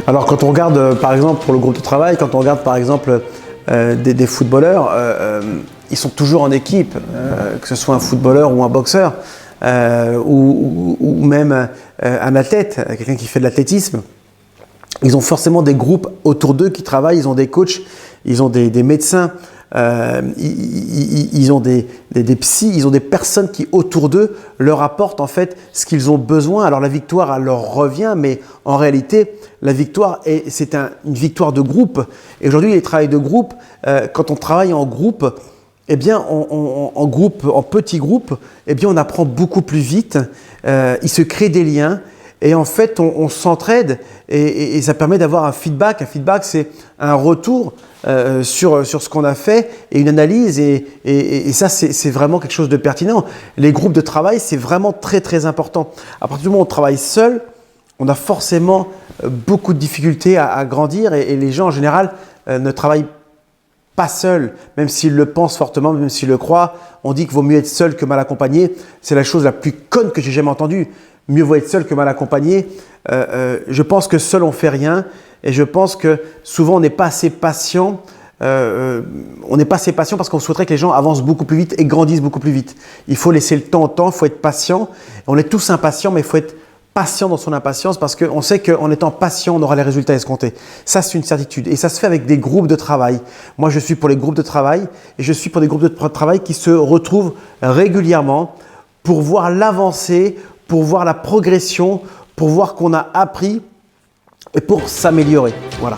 Alors quand on regarde par exemple pour le groupe de travail, quand on regarde par exemple des footballeurs, ils sont toujours en équipe, que ce soit un footballeur ou un boxeur, ou même un athlète, quelqu'un qui fait de l'athlétisme. Ils ont forcément des groupes autour d'eux qui travaillent, ils ont des coachs, ils ont des médecins, ils ont des psys, ils ont des personnes qui autour d'eux leur apportent en fait ce qu'ils ont besoin. Alors la victoire elle leur revient, mais en réalité la victoire c'est une victoire de groupe. Et aujourd'hui les travails de groupe, quand on travaille en groupe, eh bien en groupe, en petits groupes, eh bien on apprend beaucoup plus vite, il se crée des liens. Et en fait, on s'entraide et ça permet d'avoir un feedback. Un feedback, c'est un retour sur ce qu'on a fait et une analyse. Et ça, c'est vraiment quelque chose de pertinent. Les groupes de travail, c'est vraiment très, très important. À partir du moment où on travaille seul, on a forcément beaucoup de difficultés à grandir et les gens, en général, ne travaillent pas seuls, même s'ils le pensent fortement, même s'ils le croient. On dit qu'il vaut mieux être seul que mal accompagné. C'est la chose la plus conne que j'ai jamais entendue. Mieux vaut être seul que mal accompagné. Je pense que seul on ne fait rien et je pense que souvent on n'est pas assez patient. On n'est pas assez patient parce qu'on souhaiterait que les gens avancent beaucoup plus vite et grandissent beaucoup plus vite. Il faut laisser le temps au temps, il faut être patient. On est tous impatients, mais il faut être patient dans son impatience parce qu'on sait qu'en étant patient, on aura les résultats escomptés. Ça, c'est une certitude et ça se fait avec des groupes de travail. Moi, je suis pour les groupes de travail et je suis pour des groupes de travail qui se retrouvent régulièrement pour voir l'avancée, pour voir la progression, pour voir qu'on a appris et pour s'améliorer. Voilà.